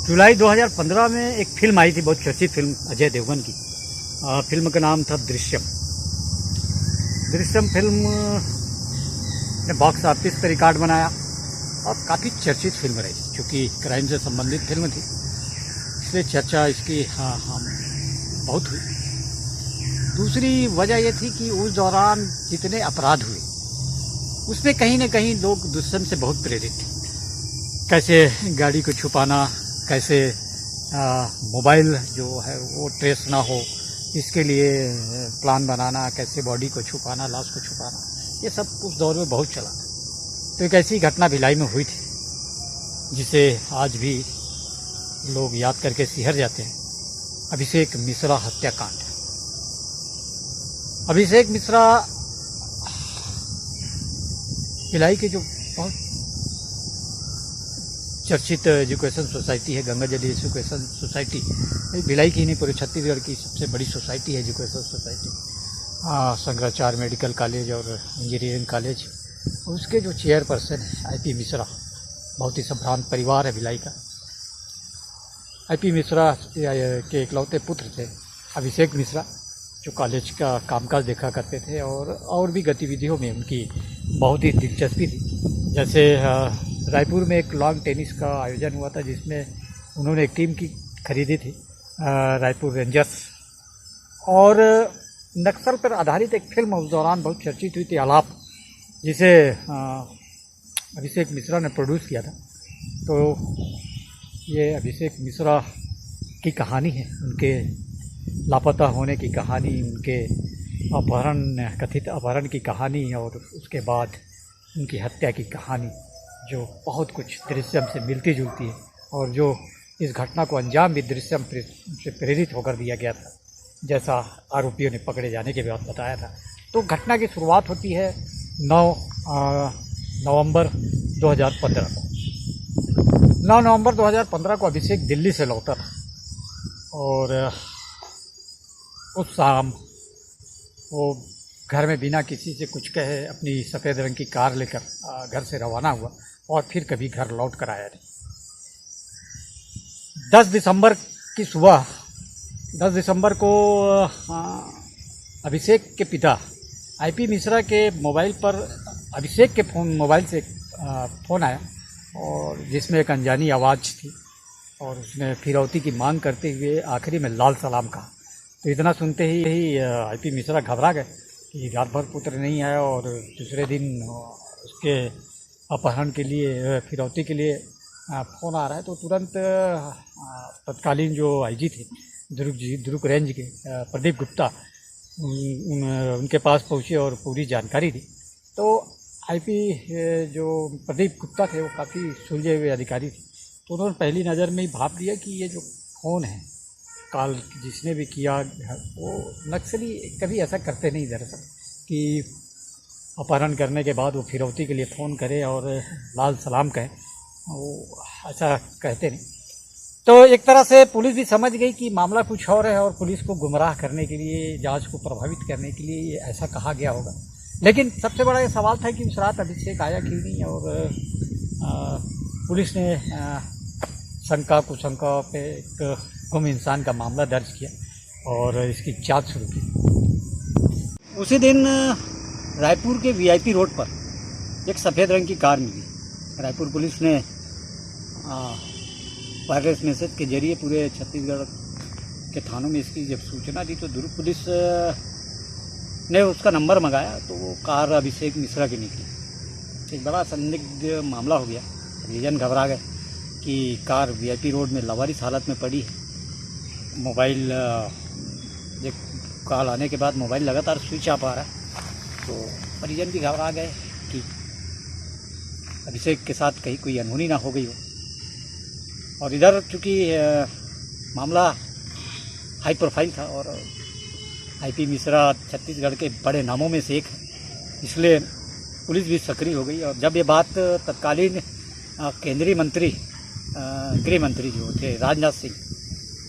जुलाई 2015 में एक फिल्म आई थी, बहुत चर्चित फिल्म अजय देवगन की। फिल्म का नाम था दृश्यम। दृश्यम फिल्म ने बॉक्स ऑफिस पर रिकॉर्ड बनाया और काफ़ी चर्चित फिल्म रही, क्योंकि क्राइम से संबंधित फिल्म थी, इसलिए चर्चा इसकी बहुत हुई। दूसरी वजह यह थी कि उस दौरान जितने अपराध हुए उसमें कहीं न कहीं लोग दृश्यम से बहुत प्रेरित थे। कैसे गाड़ी को छुपाना, कैसे मोबाइल जो है वो ट्रेस ना हो, इसके लिए प्लान बनाना, कैसे बॉडी को छुपाना, लाश को छुपाना, ये सब उस दौर में बहुत चला। तो एक ऐसी घटना भिलाई में हुई थी जिसे आज भी लोग याद करके सिहर जाते हैं, अभिषेक मिश्रा हत्याकांड। अभिषेक मिश्रा भिलाई के जो बहुत चर्चित एजुकेशन सोसाइटी है, गंगा जल एजुकेशन सोसाइटी, भिलाई की नहीं पूरे छत्तीसगढ़ की सबसे बड़ी सोसाइटी है education society. Shankaracharya medical college और इंजीनियरिंग कॉलेज, उसके जो चेयरपर्सन है आईपी मिश्रा, बहुत ही संभ्रांत परिवार है भिलाई का। आईपी मिश्रा के इकलौते पुत्र थे अभिषेक मिश्रा, जो कॉलेज का कामकाज देखा करते थे और भी गतिविधियों में उनकी बहुत ही दिलचस्पी थी। जैसे रायपुर में एक लॉन टेनिस का आयोजन हुआ था, जिसमें उन्होंने एक टीम की खरीदी थी, रायपुर रेंजर्स। और नक्सल पर आधारित एक फिल्म उस दौरान बहुत चर्चित हुई थी, आलाप, जिसे अभिषेक मिश्रा ने प्रोड्यूस किया था। तो ये अभिषेक मिश्रा की कहानी है, उनके लापता होने की कहानी, उनके कथित अपहरण की कहानी, और उसके बाद उनकी हत्या की कहानी, जो बहुत कुछ दृश्यम से मिलती जुलती है, और जो इस घटना को अंजाम भी दृश्यम से प्रेरित होकर दिया गया था, जैसा आरोपियों ने पकड़े जाने के बाद बताया था। तो घटना की शुरुआत होती है 9 नवंबर 2015 को। 9 नवंबर 2015 को अभिषेक दिल्ली से लौटा था, और उस शाम वो घर में बिना किसी से कुछ कहे अपनी सफ़ेद रंग की कार लेकर घर से रवाना हुआ, और फिर कभी घर लौट कर आया नहीं। 10 दिसंबर की सुबह, 10 दिसंबर को अभिषेक के पिता आईपी मिश्रा के मोबाइल पर अभिषेक के मोबाइल से फ़ोन आया, और जिसमें एक अनजानी आवाज़ थी, और उसने फिरौती की मांग करते हुए आखिरी में लाल सलाम कहा। तो इतना सुनते ही आईपी मिश्रा घबरा गए कि रात भर पुत्र नहीं आया, और दूसरे दिन उसके अपहरण के लिए, फिरौती के लिए फ़ोन आ रहा है। तो तुरंत तत्कालीन जो आईजी थे दुर्ग रेंज के प्रदीप गुप्ता, उनके पास पहुँचे और पूरी जानकारी दी। तो आईपी जो प्रदीप गुप्ता थे वो काफ़ी सुलझे हुए अधिकारी थे, तो उन्होंने पहली नज़र में ही भाप लिया कि ये जो फ़ोन है, कॉल जिसने भी किया, वो नक्सली कभी ऐसा करते नहीं दरअसल, कि अपहरण करने के बाद वो फिरौती के लिए फ़ोन करे और लाल सलाम कहे, वो ऐसा कहते नहीं। तो एक तरह से पुलिस भी समझ गई कि मामला कुछ और है, और पुलिस को गुमराह करने के लिए, जांच को प्रभावित करने के लिए ऐसा कहा गया होगा। लेकिन सबसे बड़ा ये सवाल था कि उस रात अभिषेक आया क्यों नहीं, और पुलिस ने शंका कुशंका पे एक गुम इंसान का मामला दर्ज किया और इसकी जांच शुरू की। उसी दिन रायपुर के वीआईपी रोड पर एक सफ़ेद रंग की कार मिली। रायपुर पुलिस ने वायरलेस मैसेज के जरिए पूरे छत्तीसगढ़ के थानों में इसकी जब सूचना दी, तो दुर्ग पुलिस ने उसका नंबर मंगाया, तो वो कार अभिषेक मिश्रा की निकली। एक बड़ा संदिग्ध मामला हो गया। परिजन घबरा गए कि कार वीआईपी रोड में लावारिस हालत में पड़ी है। मोबाइल एक कॉल आने के बाद मोबाइल लगातार स्विच ऑफ आ रहा है, तो परिजन भी घबरा गए कि अभिषेक के साथ कहीं कोई अनहोनी ना हो गई हो। और इधर चूँकि मामला हाई प्रोफाइल था, और आईपी मिश्रा छत्तीसगढ़ के बड़े नामों में से एक है, इसलिए पुलिस भी सक्रिय हो गई। और जब ये बात तत्कालीन केंद्रीय मंत्री, गृह मंत्री जो थे राजनाथ सिंह,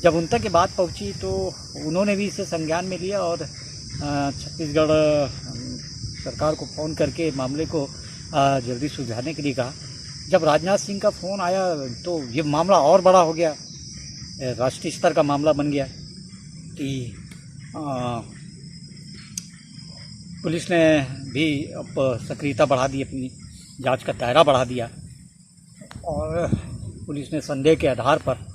जब उन तक ये बात पहुंची, तो उन्होंने भी इसे संज्ञान में लिया और छत्तीसगढ़ सरकार को फ़ोन करके मामले को जल्दी सुलझाने के लिए कहा। जब राजनाथ सिंह का फ़ोन आया तो ये मामला और बड़ा हो गया। राष्ट्रीय स्तर का मामला बन गया कि पुलिस ने भी अब सक्रियता बढ़ा दी, अपनी जांच का दायरा बढ़ा दिया और पुलिस ने संदेह के आधार पर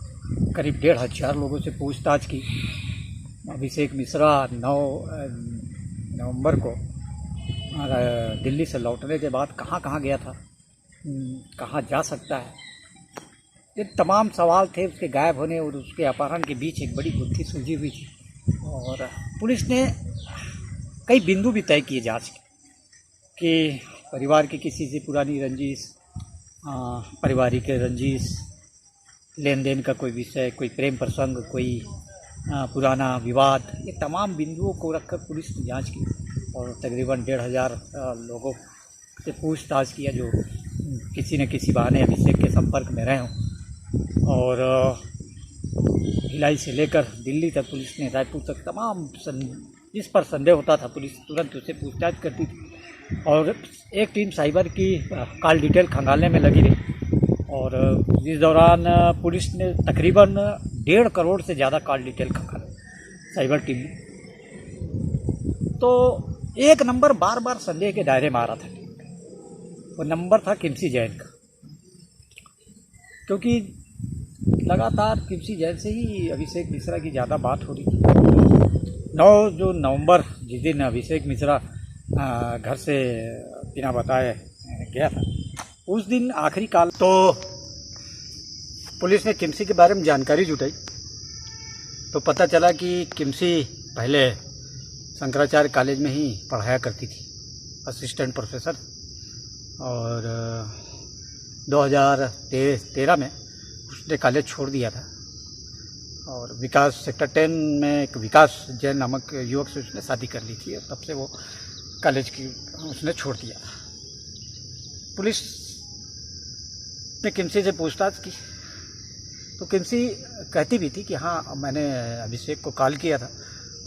करीब 1,500 लोगों से पूछताछ की। अभिषेक मिश्रा 9 नवंबर को दिल्ली से लौटने के बाद कहाँ कहाँ गया था, कहाँ जा सकता है, ये तमाम सवाल थे। उसके गायब होने और उसके अपहरण के बीच एक बड़ी गुत्थी सुलझी हुई थी और पुलिस ने कई बिंदु भी तय किए जांच के कि परिवार की किसी से पुरानी रंजिश, पारिवारिक रंजिश, लेन देन का कोई विषय, कोई प्रेम प्रसंग, कोई पुराना विवाद, ये तमाम बिंदुओं को रखकर पुलिस ने जांच की और तकरीबन 1,500 लोगों से पूछताछ किया जो किसी न किसी बहाने अभिषेक के संपर्क में रहे हों। और भिलाई से लेकर दिल्ली तक पुलिस ने, रायपुर तक तमाम जिस पर संदेह होता था पुलिस तुरंत उससे पूछताछ करती थी और एक टीम साइबर की कॉल डिटेल खंगालने में लगी रही और इस दौरान पुलिस ने तकरीबन 1.5 करोड़ से ज़्यादा कॉल डिटेल खंगाले साइबर टीम ने। तो एक नंबर बार बार संदेह के दायरे में आ रहा था, वो नंबर था किमसी जैन का, क्योंकि लगातार किमसी जैन से ही अभिषेक मिश्रा की ज़्यादा बात हो रही थी। 9 नवंबर जिस दिन अभिषेक मिश्रा घर से बिना बताए गया था, उस दिन आखिरी काल तो पुलिस ने किमसी के बारे में जानकारी जुटाई तो पता चला कि किमसी पहले शंकराचार्य कॉलेज में ही पढ़ाया करती थी, असिस्टेंट प्रोफेसर, और 2013 में उसने कॉलेज छोड़ दिया था और विकास सेक्टर 10 में एक विकास जैन नामक युवक से उसने शादी कर ली थी और तब से वो कॉलेज की उसने छोड़ दिया था। पुलिस ने किमसी से पूछताछ की तो किमसी कहती भी थी कि हाँ, मैंने अभिषेक को कॉल किया था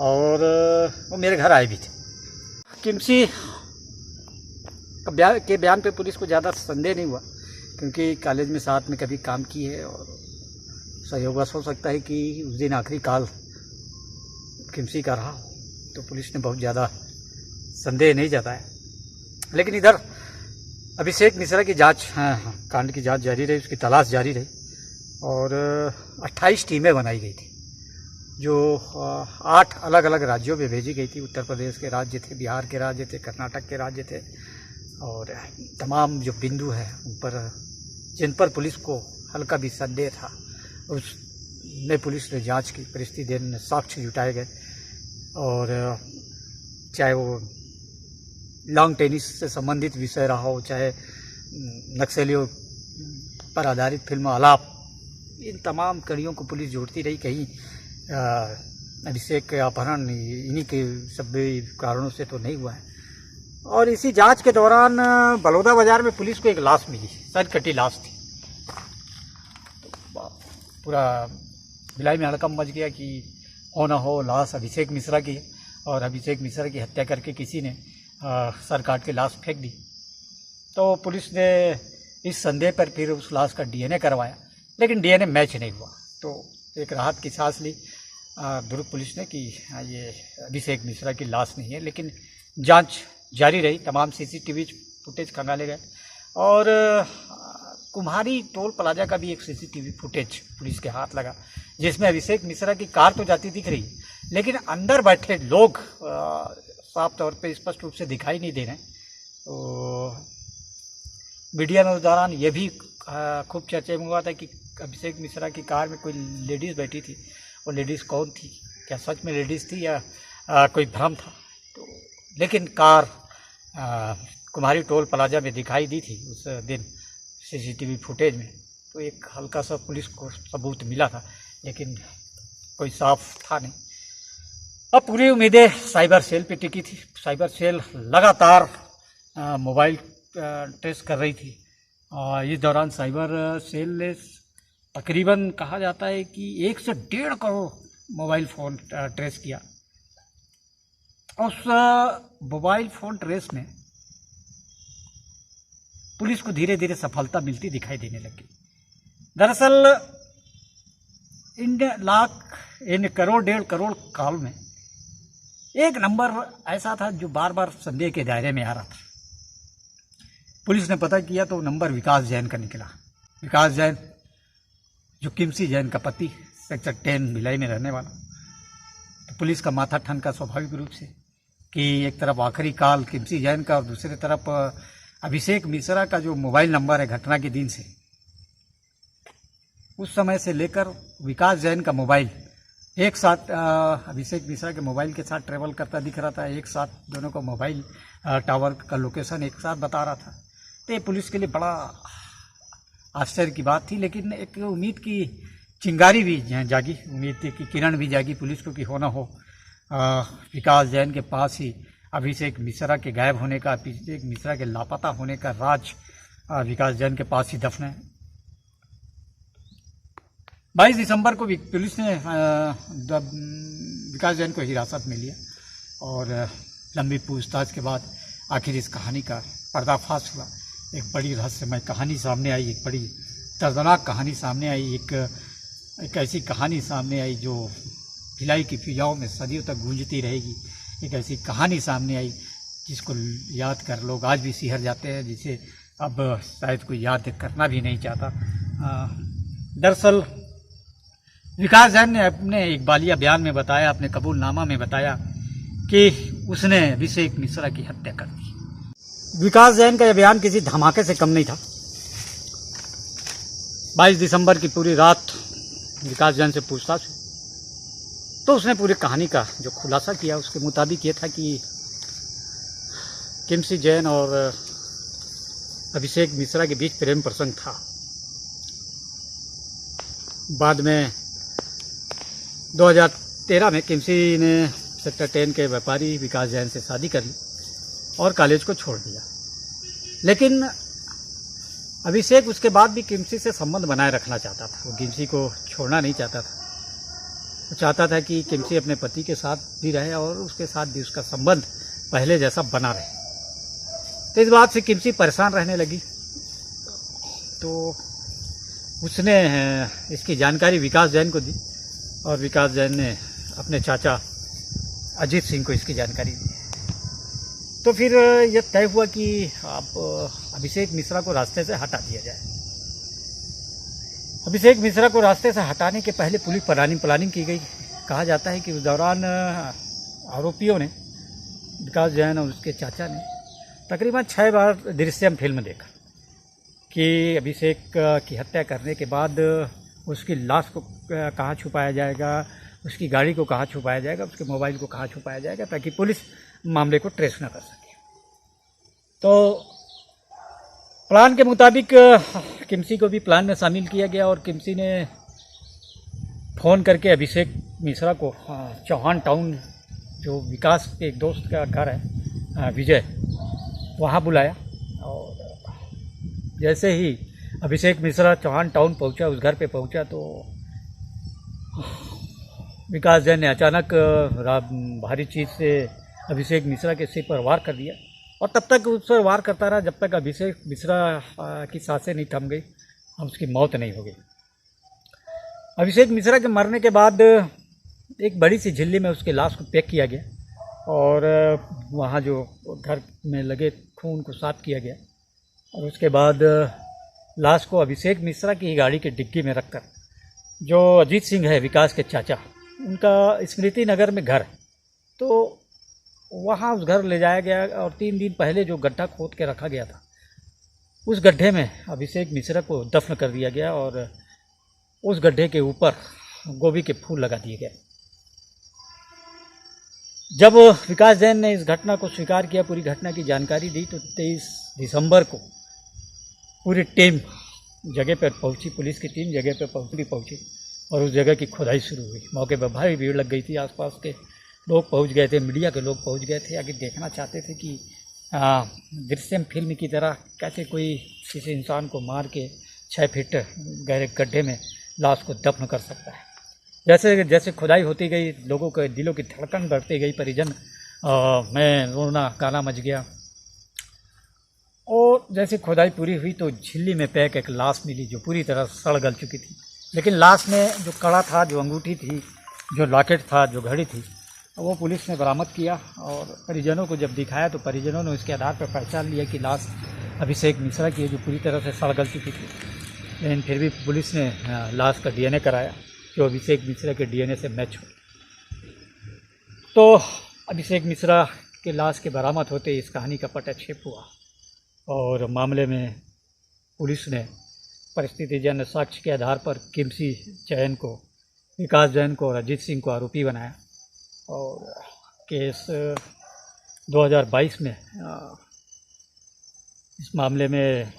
और वो मेरे घर आए भी थे। किमसी के बयान पे पुलिस को ज़्यादा संदेह नहीं हुआ क्योंकि कॉलेज में साथ में कभी काम की है और सहयोगवश हो सकता है कि उस दिन आखिरी कॉल किमसी का रहा हो, तो पुलिस ने बहुत ज़्यादा संदेह नहीं जताया। लेकिन इधर अभिषेक मिश्रा की जांच, कांड की जांच जारी रही, उसकी तलाश जारी रही और 28 टीमें बनाई गई थी जो 8 अलग अलग राज्यों में भेजी गई थी। उत्तर प्रदेश के राज्य थे, बिहार के राज्य थे, कर्नाटक के राज्य थे और तमाम जो बिंदु हैं उन पर, जिन पर पुलिस को हल्का भी संदेह था, उसमें पुलिस ने जांच की। परिस्थिति दिन साक्ष्य जुटाए गए और चाहे वो लॉन्ग टेनिस से संबंधित विषय रहा हो, चाहे नक्सलियों पर आधारित फिल्म आलाप, इन तमाम कड़ियों को पुलिस जोड़ती रही। कहीं अभिषेक के अपहरण इन्हीं के सब कारणों से तो नहीं हुआ है। और इसी जांच के दौरान बलौदा बाजार में पुलिस को एक लाश मिली, सर कटी लाश थी। तो पूरा भिलाई में हड़कंप मच गया कि हो ना हो लाश अभिषेक मिश्रा की है और अभिषेक मिश्रा की हत्या करके किसी ने सर काट के लाश फेंक दी। तो पुलिस ने इस संदेह पर फिर उस लाश का डीएनए करवाया, लेकिन डीएनए मैच नहीं हुआ। तो एक राहत की सांस ली दुर्ग पुलिस ने कि ये अभिषेक मिश्रा की लाश नहीं है। लेकिन जांच जारी रही, तमाम सीसीटीवी फुटेज खंगाले गए और कुम्हारी टोल प्लाजा का भी एक सीसीटीवी फुटेज पुलिस के हाथ लगा जिसमें अभिषेक मिश्रा की कार तो जाती दिख रही, लेकिन अंदर बैठे लोग साफ तौर पे स्पष्ट रूप से दिखाई नहीं दे रहे। तो मीडिया में उस दौरान ये भी खूब चर्चा में हुआ था कि अभिषेक मिश्रा की कार में कोई लेडीज़ बैठी थी, वो लेडीज़ कौन थी, क्या सच में लेडीज़ थी या कोई भ्रम था। तो लेकिन कार कुम्हारी टोल प्लाजा में दिखाई दी थी उस दिन सीसीटीवी फुटेज में। तो एक हल्का सा पुलिस को सबूत मिला था, लेकिन कोई साफ था नहीं। अब पूरी उम्मीदें साइबर सेल पे टिकी थी। साइबर सेल लगातार मोबाइल ट्रेस कर रही थी और इस दौरान साइबर सेल ने तकरीबन कहा जाता है कि 1 से 1.5 करोड़ मोबाइल फ़ोन ट्रेस किया। उस मोबाइल फ़ोन ट्रेस में पुलिस को धीरे धीरे सफलता मिलती दिखाई देने लगी। दरअसल इन करोड़ 1.5 करोड़ कॉल में एक नंबर ऐसा था जो बार बार संदेह के दायरे में आ रहा था। पुलिस ने पता किया तो नंबर विकास जैन का निकला। विकास जैन जो किमसी जैन का पति, सेक्टर 10 भिलाई में रहने वाला। तो पुलिस का माथा ठनका स्वाभाविक रूप से कि एक तरफ आखिरी कॉल किमसी जैन का और दूसरी तरफ अभिषेक मिश्रा का जो मोबाइल नंबर है घटना के दिन से, उस समय से लेकर विकास जैन का मोबाइल एक साथ अभिषेक मिश्रा के मोबाइल के साथ ट्रेवल करता दिख रहा था। एक साथ दोनों का मोबाइल टावर का लोकेशन एक साथ बता रहा था। तो ये पुलिस के लिए बड़ा आश्चर्य की बात थी, लेकिन एक उम्मीद की चिंगारी भी जागी, उम्मीद की किरण भी जागी पुलिस को कि हो ना हो विकास जैन के पास ही अभिषेक मिश्रा के गायब होने का, अभिषेक मिश्रा के लापता होने का राज विकास जैन के पास ही दफन है। 22 दिसंबर को पुलिस ने विकास जैन को हिरासत में लिया और लंबी पूछताछ के बाद आखिर इस कहानी का पर्दाफाश हुआ। एक बड़ी रहस्यमय कहानी सामने आई, एक बड़ी दर्दनाक कहानी सामने आई, एक ऐसी कहानी सामने आई जो भिलाई की फिजाओं में सदियों तक गूंजती रहेगी। एक ऐसी कहानी सामने आई जिसको याद कर लोग आज भी सिहर जाते हैं, जिसे अब शायद कोई याद करना भी नहीं चाहता। दरअसल विकास जैन ने अपने इकबालिया बयान में बताया, अपने कबूलनामा में बताया कि उसने अभिषेक मिश्रा की हत्या कर दी। विकास जैन का यह बयान किसी धमाके से कम नहीं था। 22 दिसंबर की पूरी रात विकास जैन से पूछताछ हुई तो उसने पूरी कहानी का जो खुलासा किया उसके मुताबिक ये था कि किमसी जैन और अभिषेक मिश्रा के बीच प्रेम प्रसंग था। बाद में 2013 में किमसी ने सेक्टर 10 के व्यापारी विकास जैन से शादी कर ली और कॉलेज को छोड़ दिया। लेकिन अभिषेक उसके बाद भी किमसी से संबंध बनाए रखना चाहता था। वो किमसी को छोड़ना नहीं चाहता था। वो चाहता था कि किमसी अपने पति के साथ भी रहे और उसके साथ भी उसका संबंध पहले जैसा बना रहे। तो इस बात से किमसी परेशान रहने लगी। तो उसने इसकी जानकारी विकास जैन को दी और विकास जैन ने अपने चाचा अजीत सिंह को इसकी जानकारी दी। तो फिर यह तय हुआ कि अब अभिषेक मिश्रा को रास्ते से हटा दिया जाए। अभिषेक मिश्रा को रास्ते से हटाने के पहले पुलिस प्लानिंग की गई। कहा जाता है कि उस दौरान आरोपियों ने, विकास जैन और उसके चाचा ने तकरीबन 6 बार दृश्यम फिल्म देखा कि अभिषेक की हत्या करने के बाद उसकी लाश को कहाँ छुपाया जाएगा, उसकी गाड़ी को कहाँ छुपाया जाएगा, उसके मोबाइल को कहाँ छुपाया जाएगा, ताकि पुलिस मामले को ट्रेस न कर सके। तो प्लान के मुताबिक किमसी को भी प्लान में शामिल किया गया और किमसी ने फ़ोन करके अभिषेक मिश्रा को चौहान टाउन, जो विकास के एक दोस्त का घर है विजय, वहाँ बुलाया। और जैसे ही अभिषेक मिश्रा चौहान टाउन पहुँचा, उस घर पे पहुँचा, तो विकास जैन ने अचानक भारी चीज़ से अभिषेक मिश्रा के सिर पर वार कर दिया और तब तक उस पर वार करता रहा जब तक अभिषेक मिश्रा की सांसें नहीं थम गई और उसकी मौत नहीं हो गई। अभिषेक मिश्रा के मरने के बाद एक बड़ी सी झिल्ली में उसकी लाश को पैक किया गया और वहाँ जो घर में लगे खून को साफ किया गया और उसके बाद लाश को अभिषेक मिश्रा की गाड़ी के डिग्गी में रखकर, जो अजीत सिंह है विकास के चाचा, उनका स्मृति नगर में घर है, तो वहाँ उस घर ले जाया गया और 3 दिन पहले जो गड्ढा खोद के रखा गया था उस गड्ढे में अभिषेक मिश्रा को दफन कर दिया गया और उस गड्ढे के ऊपर गोभी के फूल लगा दिए गए। जब विकास जैन ने इस घटना को स्वीकार किया, पूरी घटना की जानकारी दी, तो 23 दिसंबर को पूरी टीम जगह पर पहुंची, पुलिस की टीम जगह पर पहुंची और उस जगह की खुदाई शुरू हुई। मौके पर भारी भीड़ लग गई थी, आसपास के लोग पहुंच गए थे, मीडिया के लोग पहुंच गए थे, आगे देखना चाहते थे कि दृश्यम फिल्म की तरह कैसे कोई किसी इंसान को मार के 6 फीट गहरे गड्ढे में लाश को दफन कर सकता है। जैसे जैसे खुदाई होती गई, लोगों के दिलों की धड़कन बढ़ती गई, परिजन में रोना गाना मच गया। और जैसे खुदाई पूरी हुई तो झिल्ली में पैक एक लाश मिली जो पूरी तरह सड़ गल चुकी थी लेकिन लास्ट में जो कड़ा था, जो अंगूठी थी, जो लॉकेट था, जो घड़ी थी, वो पुलिस ने बरामद किया और परिजनों को जब दिखाया तो परिजनों ने उसके आधार पर पहचान लिया कि लाश अभिषेक मिश्रा की है, जो पूरी तरह से सड़ गल चुकी थी। लेकिन फिर भी पुलिस ने लाश का डीएनए कराया जो अभिषेक मिश्रा के डीएनए से मैच हो। तो अभिषेक मिश्रा के लाश के बरामद होते इस कहानी का पटाक्षेप हुआ और मामले में पुलिस ने परिस्थितिजन्य साक्ष्य के आधार पर किमसी जैन को, विकास जैन को और अजीत सिंह को आरोपी बनाया और केस 2022 में इस मामले में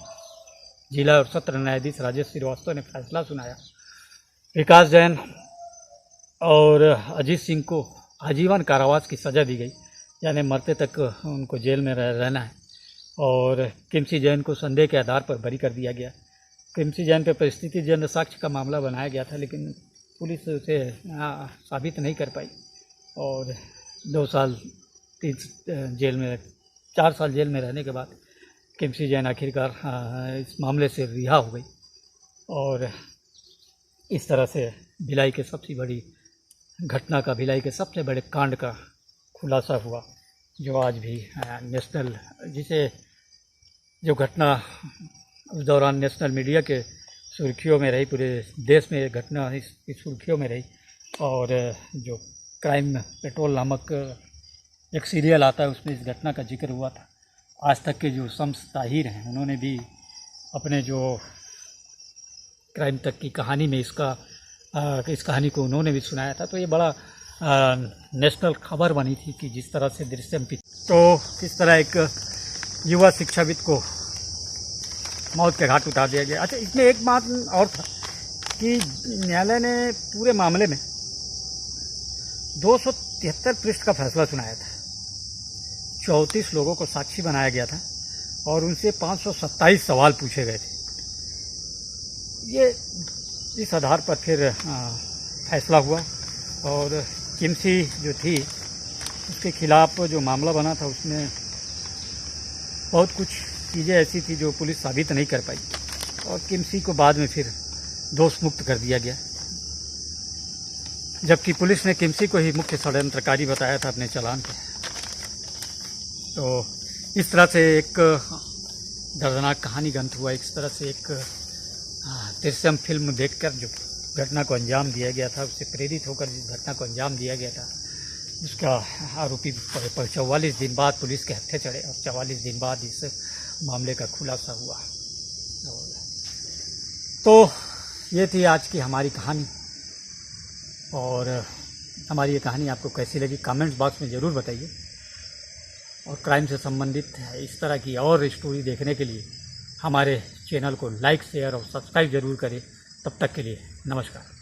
जिला और सत्र न्यायाधीश राजेश श्रीवास्तव ने फैसला सुनाया। विकास जैन और अजीत सिंह को आजीवन कारावास की सज़ा दी गई, यानी मरते तक उनको जेल में रहना है। और किमसी जैन को संदेह के आधार पर बरी कर दिया गया। किमसी जैन पर परिस्थितिजन्य साक्ष्य का मामला बनाया गया था, लेकिन पुलिस उसे साबित नहीं कर पाई और 2 साल 3 जेल में 4 साल जेल में रहने के बाद किमसी जैन आखिरकार इस मामले से रिहा हो गई और इस तरह से भिलाई के सबसे बड़ी घटना का, भिलाई के सबसे बड़े कांड का खुलासा हुआ, जो आज भी नेशनल, जो घटना उस दौरान नेशनल मीडिया के सुर्खियों में रही, पूरे देश में घटना इस सुर्खियों में रही। और जो क्राइम पेट्रोल नामक एक सीरियल आता है, उसमें इस घटना का जिक्र हुआ था। आज तक के जो शम्स ताहिर हैं, उन्होंने भी अपने जो क्राइम तक की कहानी में इस कहानी को उन्होंने भी सुनाया था। तो ये बड़ा नेशनल खबर बनी थी कि जिस तरह से दृश्यम तो किस तरह एक युवा शिक्षाविद को मौत के घाट उतार दिया गया। अच्छा, इसमें एक बात और था कि न्यायालय ने पूरे मामले में 273 पृष्ठ का फैसला सुनाया था। 34 लोगों को साक्षी बनाया गया था और उनसे 527 सवाल पूछे गए थे। ये इस आधार पर फिर फैसला हुआ और किमसी जो थी उसके खिलाफ जो मामला बना था, उसमें बहुत कुछ चीज़ें ऐसी थी जो पुलिस साबित नहीं कर पाई और किमसी को बाद में फिर दोष मुक्त कर दिया गया, जबकि पुलिस ने किमसी को ही मुख्य षड्यंत्रकारी बताया था अपने चालान पे। तो इस तरह से एक दर्दनाक कहानी गंत हुआ। इस तरह से एक दृश्यम फिल्म देखकर जो घटना को अंजाम दिया गया था, उससे प्रेरित होकर जिस घटना को अंजाम दिया गया था, उसका आरोपी पर 44 दिन बाद पुलिस के हत्थे चढ़े और 44 दिन बाद इस मामले का खुलासा हुआ। तो ये थी आज की हमारी कहानी और हमारी ये कहानी आपको कैसी लगी कमेंट्स बॉक्स में ज़रूर बताइए। और क्राइम से संबंधित इस तरह की और स्टोरी देखने के लिए हमारे चैनल को लाइक, शेयर और सब्सक्राइब ज़रूर करें। तब तक के लिए नमस्कार।